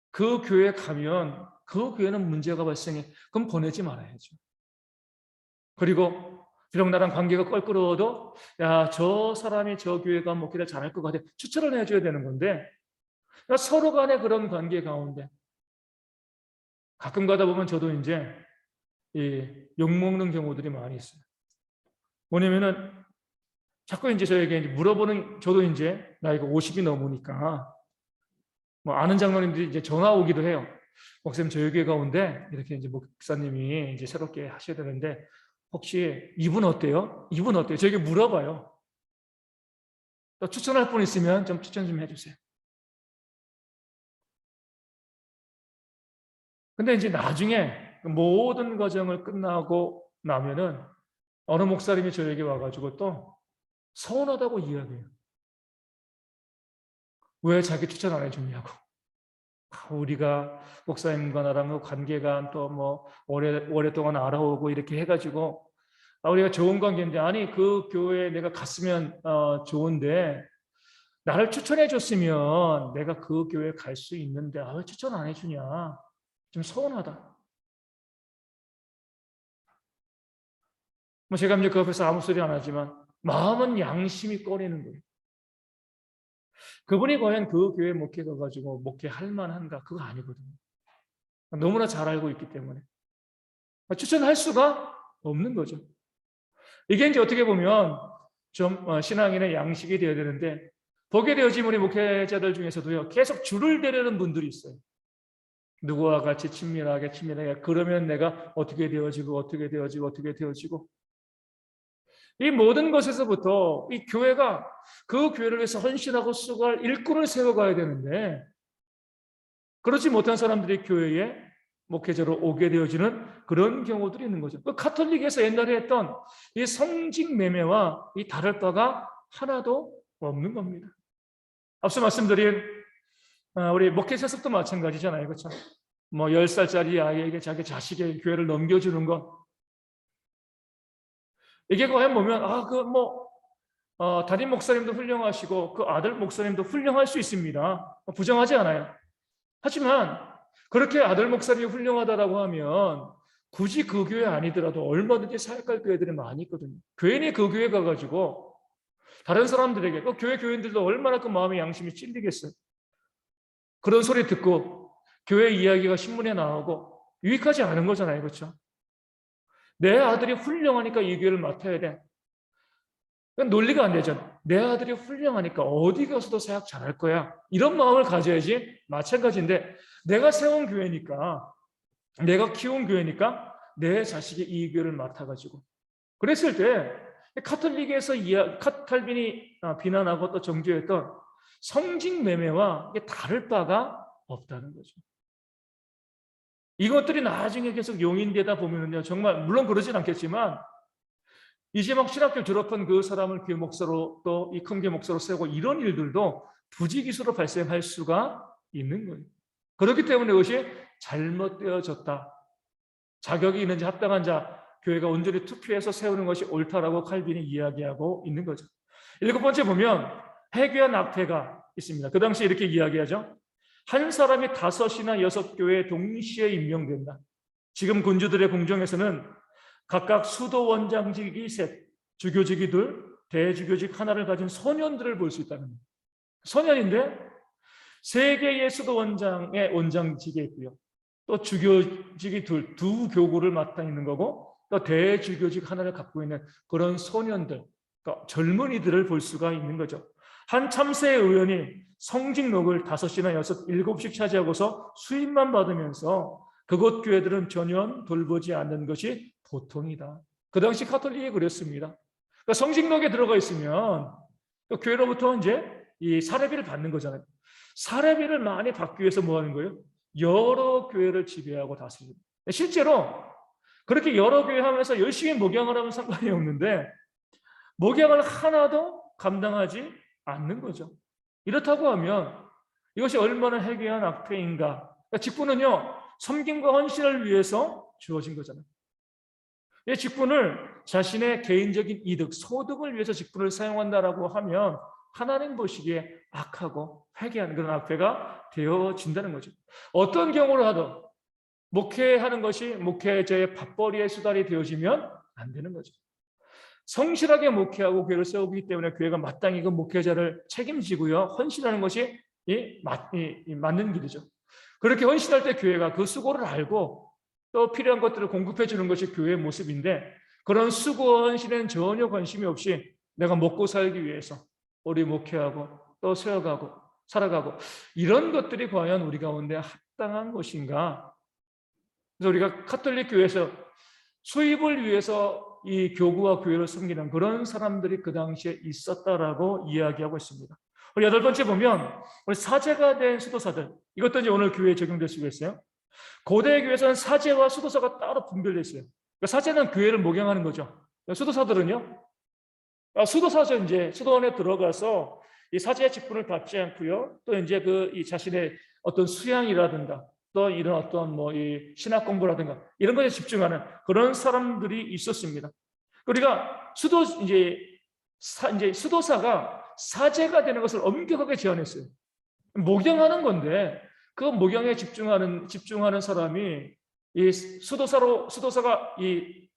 그 교회에 가면 그 교회는 문제가 발생해. 그럼 보내지 말아야죠. 그리고 비록 나랑 관계가 껄끄러워도 저 사람이 저 교회가 목회를 잘할 것 같아. 추천을 해줘야 되는 건데 그러니까 서로 간의 그런 관계 가운데 가끔 가다 보면 저도 이제 욕먹는 경우들이 많이 있어요. 뭐냐면은 자꾸 이제 저에게 이제 물어보는, 저도 이제 나이가 50이 넘으니까 뭐 아는 장로님들이 이제 전화 오기도 해요. 목사님 저희 교회 가운데 이렇게 이제 목사님이 이제 새롭게 하셔야 되는데 혹시 이분 어때요? 이분 어때요? 저에게 물어봐요. 또 추천할 분 있으면 좀 추천 좀 해주세요. 근데 이제 나중에 모든 과정을 끝나고 나면은 어느 목사님이 저에게 와가지고 또 서운하다고 이야기해요. 왜 자기 추천 안 해주냐고. 우리가 목사님과 나랑 관계가 또 뭐 오랫동안 알아오고 이렇게 해가지고 우리가 좋은 관계인데 아니 그 교회에 내가 갔으면 좋은데 나를 추천해 줬으면 내가 그 교회에 갈 수 있는데 왜 추천 안 해주냐. 좀 서운하다. 뭐 제가 이제 그 앞에서 아무 소리 안 하지만 마음은 양심이 꺼리는 거예요. 그분이 과연 그 교회 목회 가가지고 목회할 만한가? 그거 아니거든요. 너무나 잘 알고 있기 때문에 추천할 수가 없는 거죠. 이게 이제 어떻게 보면 좀 신앙인의 양식이 되어야 되는데 보게 되어진 우리 목회자들 중에서도요 계속 줄을 대려는 분들이 있어요. 누구와 같이 친밀하게 그러면 내가 어떻게 되어지고 이 모든 것에서부터 이 교회가 그 교회를 위해서 헌신하고 수고할 일꾼을 세워가야 되는데 그렇지 못한 사람들이 교회에 목회자로 오게 되어지는 그런 경우들이 있는 거죠. 그 가톨릭에서 옛날에 했던 이 성직 매매와 이 다를 바가 하나도 없는 겁니다. 앞서 말씀드린 우리 목회 세습도 마찬가지잖아요. 그렇죠? 뭐 10살짜리 아이에게 자기 자식의 교회를 넘겨주는 것. 이게 과연 보면 담임 목사님도 훌륭하시고 그 아들 목사님도 훌륭할 수 있습니다. 부정하지 않아요. 하지만 그렇게 아들 목사님이 훌륭하다라고 하면 굳이 그 교회 아니더라도 얼마든지 사역할 교회들이 많이 있거든요. 괜히 그 교회 가가지고 다른 사람들에게 그 교인들도 얼마나 그 마음의 양심이 찔리겠어요. 그런 소리 듣고 교회 이야기가 신문에 나오고 유익하지 않은 거잖아요. 그렇죠? 내 아들이 훌륭하니까 이 교회를 맡아야 돼. 그건 논리가 안 되죠. 내 아들이 훌륭하니까 어디 가서도 사역 잘할 거야. 이런 마음을 가져야지. 마찬가지인데 내가 세운 교회니까 내가 키운 교회니까 내 자식이 이 교회를 맡아가지고 그랬을 때 카톨릭에서 칼빈이 비난하고 또 정죄했던 성직 매매와 이게 다를 바가 없다는 거죠. 이것들이 나중에 계속 용인되다 보면요 정말 물론 그러진 않겠지만 이제 막 신학교 졸업한 그 사람을 교회 목사로 또 이 큰 교회 목사로 세우고 이런 일들도 부지기수로 발생할 수가 있는 거예요. 그렇기 때문에 그것이 잘못되어졌다. 자격이 있는지 합당한 자 교회가 온전히 투표해서 세우는 것이 옳다라고 칼빈이 이야기하고 있는 거죠. 7번째 보면 회개와 납회가 있습니다. 그 당시에 이렇게 이야기하죠. 한 사람이 5이나 6교회에 동시에 임명된다. 지금 군주들의 궁정에서는 각각 수도원장직이 셋, 주교직이 둘, 대주교직 하나를 가진 소년들을 볼 수 있다는 거예요. 소년인데 세 개의 수도 원장의 원장직에 있고요. 또 주교직이 두 교구를 맡아 있는 거고, 또 대주교직 하나를 갖고 있는 그런 소년들, 그러니까 젊은이들을 볼 수가 있는 거죠. 한 참새 의원이 성직록을 5이나 6, 7씩 차지하고서 수임만 받으면서 그곳 교회들은 전혀 돌보지 않는 것이 보통이다. 그 당시 가톨릭이 그랬습니다. 그러니까 성직록에 들어가 있으면 교회로부터 이제 이 사례비를 받는 거잖아요. 사례비를 많이 받기 위해서 뭐 하는 거예요? 여러 교회를 지배하고 다스립니다. 실제로 그렇게 여러 교회 하면서 열심히 목양을 하면 상관이 없는데 목양을 하나도 감당하지 않는 거죠. 이렇다고 하면 이것이 얼마나 해괴한 악행인가. 그러니까 직분은요, 섬김과 헌신을 위해서 주어진 거잖아요. 이 직분을 자신의 개인적인 이득, 소득을 위해서 직분을 사용한다라고 하면 하나님 보시기에 악하고 회개하는 그런 악회가 되어진다는 거죠. 어떤 경우를 하든 목회하는 것이 목회자의 밥벌이의 수단이 되어지면 안 되는 거죠. 성실하게 목회하고 교회를 세우기 때문에 교회가 마땅히 그 목회자를 책임지고요. 헌신하는 것이 맞는 길이죠. 그렇게 헌신할 때 교회가 그 수고를 알고 또 필요한 것들을 공급해 주는 것이 교회의 모습인데, 그런 수고와 헌신에는 전혀 관심이 없이 내가 먹고 살기 위해서 우리 목회하고 또 세워가고 살아가고, 이런 것들이 과연 우리 가운데 합당한 것인가? 그래서 우리가 가톨릭 교회에서 수입을 위해서 이 교구와 교회를 섬기는 그런 사람들이 그 당시에 있었다라고 이야기하고 있습니다. 우리 8번째 보면 우리 사제가 된 수도사들, 이것도 이제 오늘 교회에 적용될 수 있어요. 고대 교회에서는 사제와 수도사가 따로 분별되어 있어요. 그러니까 사제는 교회를 목양하는 거죠. 수도사들은요, 수도사죠. 이제 수도원에 들어가서 이 사제의 직분을 받지 않고요. 또 이제 이 자신의 어떤 수양이라든가 또 이런 어떤 이 신학 공부라든가 이런 것에 집중하는 그런 사람들이 있었습니다. 우리가 이제 수도사가 사제가 되는 것을 엄격하게 제한했어요. 목양하는 건데 그 목양에 집중하는 사람이 이 수도사가 이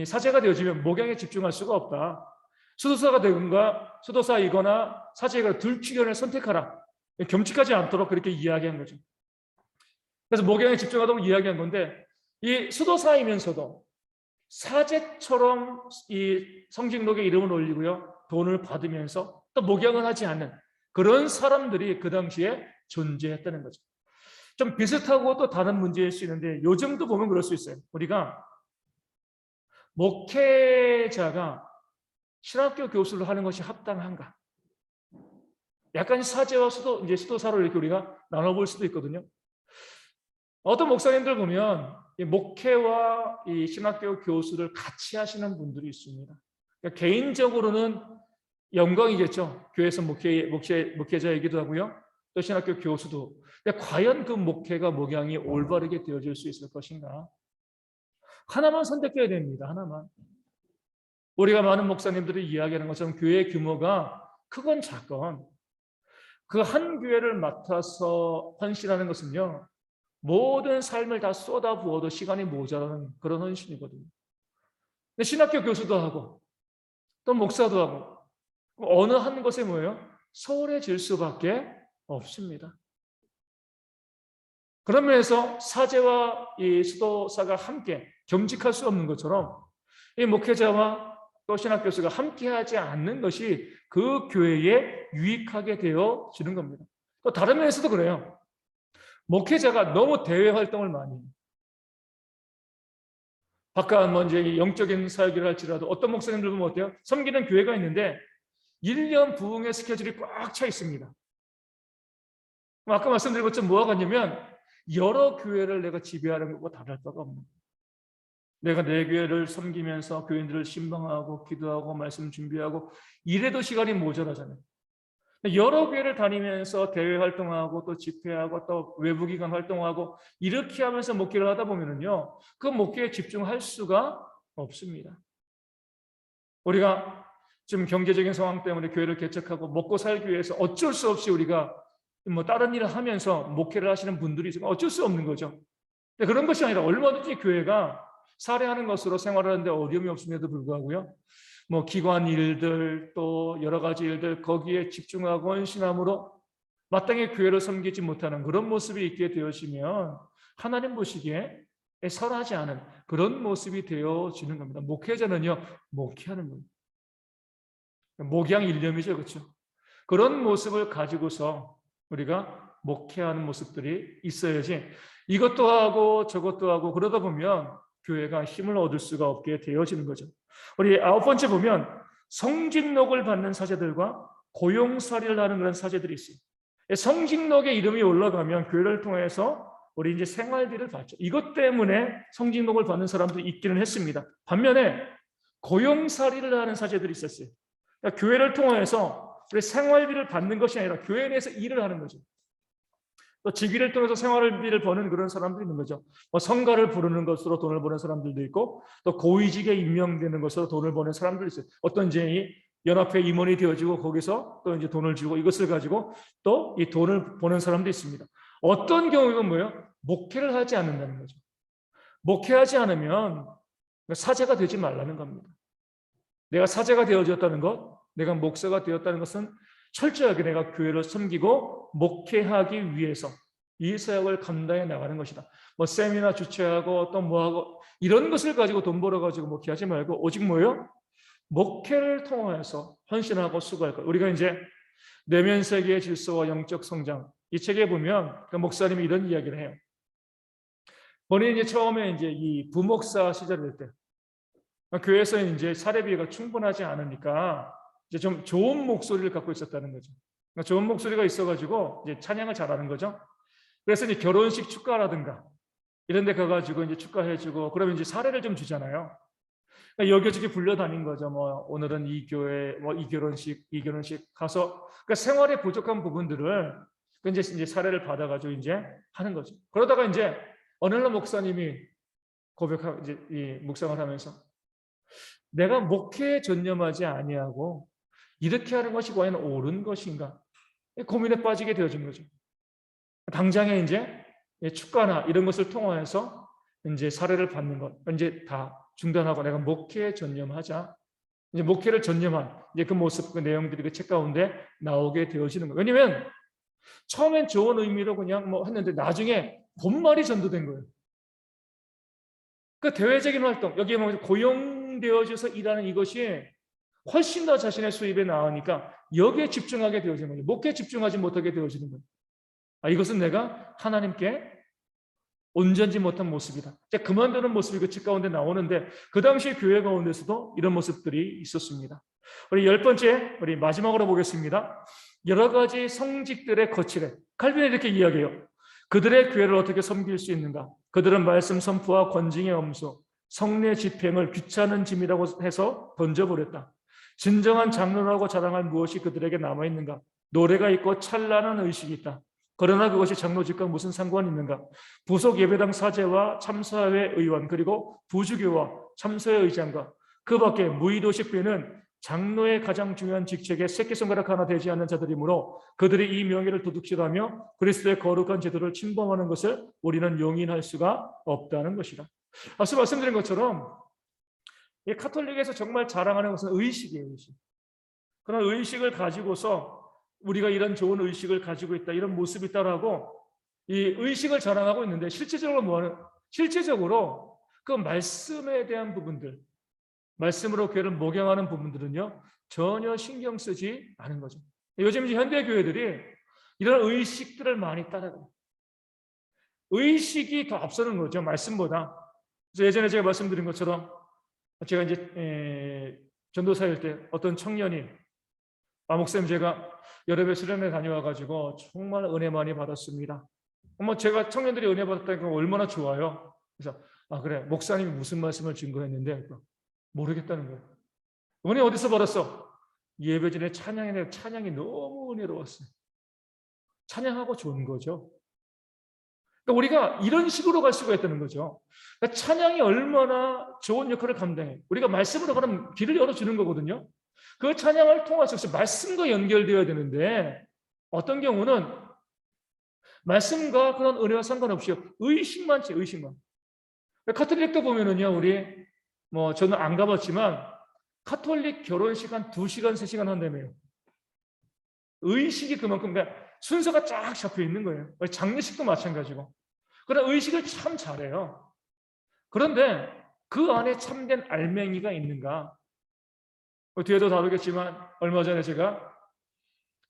사제가 되어지면 목양에 집중할 수가 없다. 수도사가 되든가 수도사이거나 사제가 둘 중에 선택하라. 겸직하지 않도록 그렇게 이야기한 거죠. 그래서 목양에 집중하도록 이야기한 건데, 이 수도사이면서도 사제처럼 이 성직록에 이름을 올리고요, 돈을 받으면서 또 목양을 하지 않는 그런 사람들이 그 당시에 존재했다는 거죠. 좀 비슷하고 또 다른 문제일 수 있는데, 요즘도 보면 그럴 수 있어요. 우리가 목회자가 신학교 교수를 하는 것이 합당한가? 약간 사제와 수도사로 이렇게 우리가 나눠볼 수도 있거든요. 어떤 목사님들 보면 이 목회와 이 신학교 교수를 같이 하시는 분들이 있습니다. 그러니까 개인적으로는 영광이겠죠. 교회에서 목회자이기도 하고요, 또 신학교 교수도. 근데 과연 그 목회가 목양이 올바르게 되어질 수 있을 것인가? 하나만 선택해야 됩니다. 하나만. 우리가 많은 목사님들이 이야기하는 것처럼 교회의 규모가 크건 작건 그 한 교회를 맡아서 헌신하는 것은요, 모든 삶을 다 쏟아부어도 시간이 모자라는 그런 헌신이거든요. 근데 신학교 교수도 하고 또 목사도 하고 어느 한 것에 뭐예요? 소홀해질 수밖에 없습니다. 그런 면에서 사제와 이 수도사가 함께 겸직할 수 없는 것처럼 이 목회자와 또 신학 교수가 함께하지 않는 것이 그 교회에 유익하게 되어지는 겁니다. 또 다른 면에서도 그래요. 목회자가 너무 대외 활동을 많이 해요. 바깥 이제 영적인 사역을 할지라도 어떤 목사님들 보면 어때요? 섬기는 교회가 있는데 1년 부흥의 스케줄이 꽉 차 있습니다. 아까 말씀드린 것처럼 뭐가 같냐면 여러 교회를 내가 지배하는 것과 다를 바가 없는 거예요. 내가 내 교회를 섬기면서 교인들을 신방하고 기도하고 말씀 준비하고 이래도 시간이 모자라잖아요. 여러 교회를 다니면서 대외 활동하고 또 집회하고 또 외부기관 활동하고 이렇게 하면서 목회를 하다 보면은요, 그 목회에 집중할 수가 없습니다. 우리가 지금 경제적인 상황 때문에 교회를 개척하고 먹고 살기 위해서 어쩔 수 없이 우리가 다른 일을 하면서 목회를 하시는 분들이 있으면 어쩔 수 없는 거죠. 근데 그런 것이 아니라 얼마든지 교회가 살해하는 것으로 생활하는데 어려움이 없음에도 불구하고요, 기관 일들 또 여러 가지 일들 거기에 집중하고 헌신함으로 마땅히 교회를 섬기지 못하는 그런 모습이 있게 되어지면 하나님 보시기에 선하지 않은 그런 모습이 되어지는 겁니다. 목회자는요, 목회하는 겁니다. 목양 일념이죠, 그렇죠? 그런 모습을 가지고서 우리가 목회하는 모습들이 있어야지 이것도 하고 저것도 하고 그러다 보면 교회가 힘을 얻을 수가 없게 되어지는 거죠. 우리 9번째 보면 성직록을 받는 사제들과 고용살이를 하는 그런 사제들이 있어요. 성직록에 이름이 올라가면 교회를 통해서 우리 이제 생활비를 받죠. 이것 때문에 성직록을 받는 사람도 있기는 했습니다. 반면에 고용살이를 하는 사제들이 있었어요. 그러니까 교회를 통해서 우리 생활비를 받는 것이 아니라 교회 내에서 일을 하는 거죠. 또 직위를 통해서 생활비를 버는 그런 사람도 있는 거죠. 성가를 부르는 것으로 돈을 버는 사람들도 있고, 또 고위직에 임명되는 것으로 돈을 버는 사람들도 있어요. 어떤 이제 연합회 임원이 되어지고 거기서 또 이제 돈을 주고 이것을 가지고 또 이 돈을 버는 사람도 있습니다. 어떤 경우는 뭐예요? 목회를 하지 않는다는 거죠. 목회하지 않으면 사제가 되지 말라는 겁니다. 내가 사제가 되어졌다는 것, 내가 목사가 되었다는 것은 철저하게 내가 교회를 섬기고 목회하기 위해서 이 사역을 감당해 나가는 것이다. 세미나 주최하고 또 뭐하고 이런 것을 가지고 돈 벌어가지고 목회하지 말고 오직 뭐예요? 목회를 통해서 헌신하고 수고할 것. 우리가 이제 내면 세계의 질서와 영적 성장 이 책에 보면 그 목사님이 이런 이야기를 해요. 본인이 이제 처음에 이제 이 부목사 시절일 때 교회에서 이제 사례비가 충분하지 않으니까 이제 좀 좋은 목소리를 갖고 있었다는 거죠. 그러니까 좋은 목소리가 있어가지고 이제 찬양을 잘하는 거죠. 그래서 이제 결혼식 축가라든가 이런 데 가가지고 이제 축가해주고 그러면 이제 사례를 좀 주잖아요. 그러니까 여기저기 불려다닌 거죠. 오늘은 이 교회, 이 결혼식 가서 그러니까 생활에 부족한 부분들을 이제 사례를 받아가지고 이제 하는 거죠. 그러다가 이제 어느 날 목사님이 고백하고 이제 이 묵상을 하면서 내가 목회에 전념하지 아니하고 이렇게 하는 것이 과연 옳은 것인가? 고민에 빠지게 되어진 거죠. 당장에 이제 축가나 이런 것을 통해서 이제 사례를 받는 것, 이제 다 중단하고 내가 목회에 전념하자. 이제 목회를 전념한 이제 그 모습, 그 내용들이 그 책 가운데 나오게 되어지는 거예요. 왜냐면 처음엔 좋은 의미로 그냥 했는데 나중에 본말이 전도된 거예요. 그 대외적인 활동, 여기에 고용되어져서 일하는 이것이 훨씬 더 자신의 수입에 나으니까 여기에 집중하게 되어지는 거예요. 목회에 집중하지 못하게 되어지는 거예요. 이것은 내가 하나님께 온전지 못한 모습이다. 그만두는 모습이 그 책 가운데 나오는데 그 당시 교회 가운데서도 이런 모습들이 있었습니다. 우리 10번째, 우리 마지막으로 보겠습니다. 여러 가지 성직들의 거칠에 칼빈이 이렇게 이야기해요. 그들의 교회를 어떻게 섬길 수 있는가? 그들은 말씀 선포와 권징의 엄수, 성례 집행을 귀찮은 짐이라고 해서 던져버렸다. 진정한 장로라고 자랑할 무엇이 그들에게 남아있는가? 노래가 있고 찬란한 의식이 있다. 그러나 그것이 장로직과 무슨 상관이 있는가? 부속 예배당 사제와 참사회 의원 그리고 부주교와 참사회 의장과 그 밖에 무의도식 배는 장로의 가장 중요한 직책에 새끼손가락 하나 되지 않는 자들이므로 그들이 이 명예를 도둑질하며 그리스도의 거룩한 제도를 침범하는 것을 우리는 용인할 수가 없다는 것이다. 앞서 말씀드린 것처럼 이 카톨릭에서 정말 자랑하는 것은 의식이에요. 의식. 그런 의식을 가지고서 우리가 이런 좋은 의식을 가지고 있다, 이런 모습이 있다라고 이 의식을 자랑하고 있는데 실제적으로 그 말씀에 대한 부분들, 말씀으로 교회를 목양하는 부분들은요 전혀 신경 쓰지 않은 거죠. 요즘 이제 현대 교회들이 이런 의식들을 많이 따라가요. 의식이 더 앞서는 거죠, 말씀보다. 그래서 예전에 제가 말씀드린 것처럼 제가 이제 전도사일 때 어떤 청년이 목사님 제가 여러 배 수련회 다녀와가지고 정말 은혜 많이 받았습니다. 제가 청년들이 은혜 받았다니까 얼마나 좋아요. 그래서 그래 목사님이 무슨 말씀을 증거했는데 모르겠다는 거예요. 은혜 어디서 받았어? 예배 전에 찬양이 너무 은혜로웠어요. 찬양하고 좋은 거죠. 그러니까 우리가 이런 식으로 갈 수가 있다는 거죠. 그러니까 찬양이 얼마나 좋은 역할을 감당해. 우리가 말씀으로 그럼 길을 열어주는 거거든요. 그 찬양을 통해서 말씀과 연결되어야 되는데 어떤 경우는 말씀과 그런 은혜와 상관없이 의식만 채 의식만. 카톨릭도 보면은요, 우리 저는 안 가봤지만 카톨릭 결혼식 한 2시간, 3시간 한다며요. 의식이 그만큼, 그러니까 순서가 쫙 잡혀 있는 거예요. 장례식도 마찬가지고. 그러나 의식을 참 잘해요. 그런데 그 안에 참된 알맹이가 있는가? 뒤에도 다루겠지만 얼마 전에 제가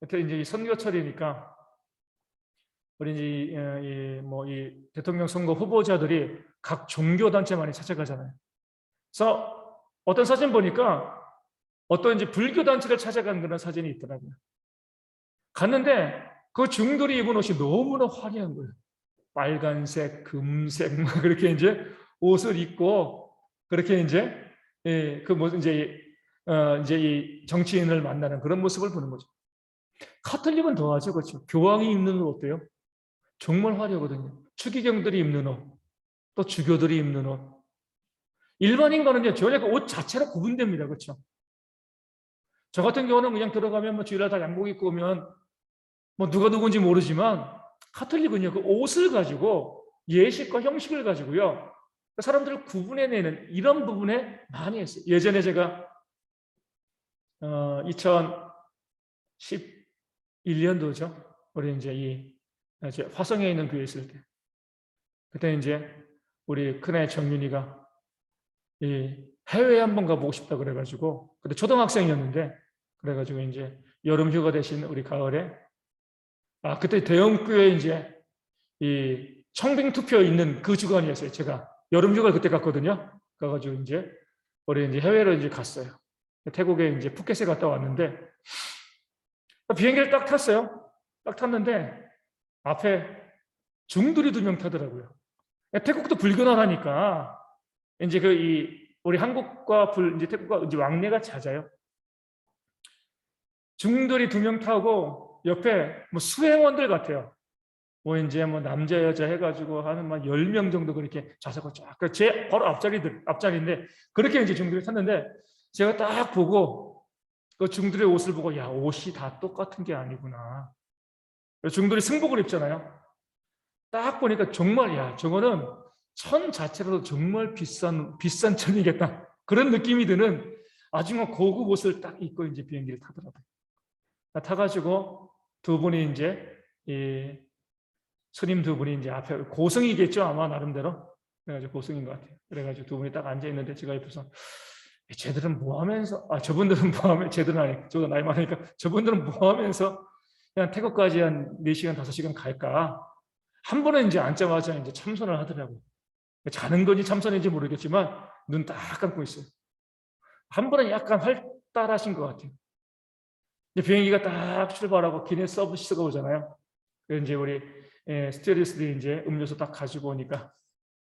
이제 선거철이니까 우리 이제 이 대통령 선거 후보자들이 각 종교 단체 많이 찾아가잖아요. 그래서 어떤 사진 보니까 어떤 이제 불교 단체를 찾아간 그런 사진이 있더라고요. 갔는데 그 중들이 입은 옷이 너무나 화려한 거예요. 빨간색, 금색 막 그렇게 이제 옷을 입고 그렇게 이제 이제 이 정치인을 만나는 그런 모습을 보는 거죠. 카톨릭은 더하죠, 그렇죠? 교황이 입는 옷 어때요? 정말 화려하거든요. 추기경들이 입는 옷, 또 주교들이 입는 옷. 일반인과는 전혀 그 옷 자체로 구분됩니다, 그렇죠? 저 같은 경우는 그냥 들어가면 뭐 주일날 다 양복 입고 오면 뭐 누가 누군지 모르지만 카톨릭은요 그 옷을 가지고 예식과 형식을 가지고요 사람들을 구분해내는 이런 부분에 많이 했어요. 예전에 제가 2011년도죠. 우리 이제 화성에 있는 교회 있을 때 그때 이제 우리 큰애 정윤이가 해외에 한번 가보고 싶다 그래가지고 그때 초등학생이었는데 그래가지고 이제 여름 휴가 대신 우리 가을에 그때 대형교회 이제 이 청빙 투표 있는 그 주간이었어요. 제가 여름 휴가 그때 갔거든요. 가가지고 이제 우리 이제 해외로 이제 갔어요. 태국에 이제 푸켓에 갔다 왔는데 비행기를 딱 탔어요. 딱 탔는데 앞에 중들이 2명 타더라고요. 태국도 불교나라니까 이제 우리 한국과 이제 태국과 이제 왕래가 잦아요. 중들이 2명 타고 옆에 뭐 수행원들 같아요. 뭐 이제 뭐 남자 여자 해가지고 하는 막 10명 정도 그렇게 좌석을 쫙 제 바로 앞자리인데 그렇게 이제 중들이 탔는데 제가 딱 보고 그 중들의 옷을 보고 야 옷이 다 똑같은 게 아니구나. 중들이 승복을 입잖아요. 딱 보니까 정말 야 저거는 천 자체로도 정말 비싼 천이겠다 그런 느낌이 드는 아주 고급 옷을 딱 입고 이제 비행기를 타더라고요. 타가지고 2분이 이제 스님 2분이 이제 앞에 고승이겠죠 아마 나름대로 그래가지고 고승인 것 같아요. 그래가지고 2분이 딱 앉아 있는데 제가 옆에서 쟤들은 뭐 하면서 저분들은 뭐 하면 쟤들은 아니 저도 나이 많으니까 저분들은 뭐 하면서 그냥 태국까지 한 4시간 5시간 갈까 한 번은 이제 앉자마자 이제 참선을 하더라고요. 자는 건지 참선인지 모르겠지만 눈 딱 감고 있어요. 한 번은 약간 활달하신 것 같아요. 이제 비행기가 딱 출발하고 기내 서비스가 오잖아요. 이제 우리 스튜어디스들이 이제 음료수 딱 가지고 오니까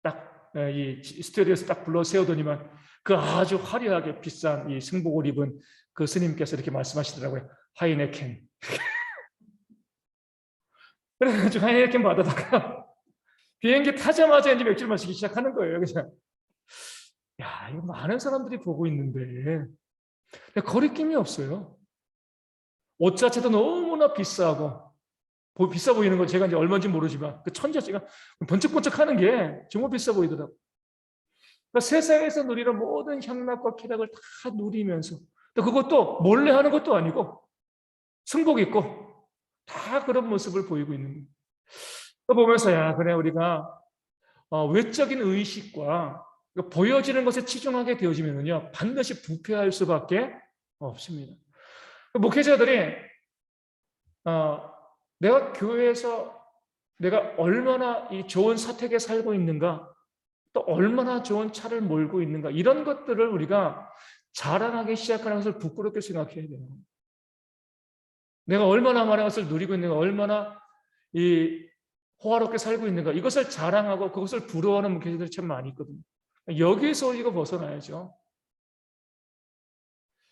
딱 이 스튜어디스 딱 불러 세우더니만 그 아주 화려하게 비싼 이 승복을 입은 그 스님께서 이렇게 말씀하시더라고요. 하이네켄. 그래가지고 하이네켄 받아다가 비행기 타자마자 이제 맥주를 마시기 시작하는 거예요. 그냥 야 이거 많은 사람들이 보고 있는데 거리낌이 없어요. 옷 자체도 너무나 비싸고 비싸 보이는 건 제가 이제 얼마인지 모르지만 그 천자체가 번쩍번쩍하는 게 정말 비싸 보이더라고요. 그러니까 세상에서 누리는 모든 향락과 쾌락을 다 누리면서 또 그것도 몰래 하는 것도 아니고 승복 있고 다 그런 모습을 보이고 있는 거예요. 또 보면서 야 그래 우리가 외적인 의식과 보여지는 것에 치중하게 되어지면요 반드시 부패할 수밖에 없습니다. 목회자들이 내가 교회에서 내가 얼마나 이 좋은 사택에 살고 있는가 또 얼마나 좋은 차를 몰고 있는가 이런 것들을 우리가 자랑하기 시작하는 것을 부끄럽게 생각해야 돼요. 내가 얼마나 많은 것을 누리고 있는가 얼마나 이 호화롭게 살고 있는가 이것을 자랑하고 그것을 부러워하는 목회자들이 참 많이 있거든요. 여기에서 우리가 벗어나야죠.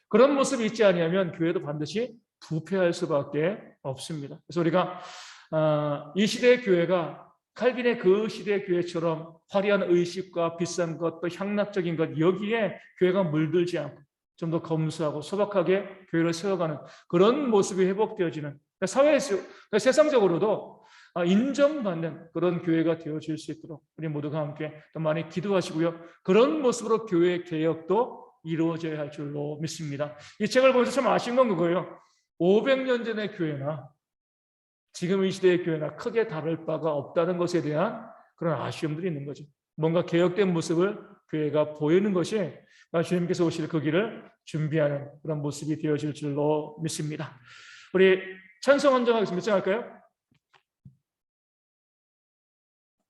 그런 모습이 있지 않으면 교회도 반드시 부패할 수밖에 없습니다. 그래서 우리가 이 시대의 교회가 칼빈의 그 시대의 교회처럼 화려한 의식과 비싼 것, 또 향락적인 것 여기에 교회가 물들지 않고 좀 더 검소하고 소박하게 교회를 세워가는 그런 모습이 회복되어지는 사회에서 세상적으로도 인정받는 그런 교회가 되어질 수 있도록 우리 모두가 함께 또 많이 기도하시고요. 그런 모습으로 교회 개혁도 이루어져야 할 줄로 믿습니다. 이 책을 보면서 참 아쉬운 건 그거예요. 500년 전의 교회나 지금 이 시대의 교회나 크게 다를 바가 없다는 것에 대한 그런 아쉬움들이 있는 거죠. 뭔가 개혁된 모습을 교회가 보이는 것이 주님께서 오실 그 길을 준비하는 그런 모습이 되어질 줄로 믿습니다. 우리 찬송 헌정하겠습니다. 몇 장 할까요?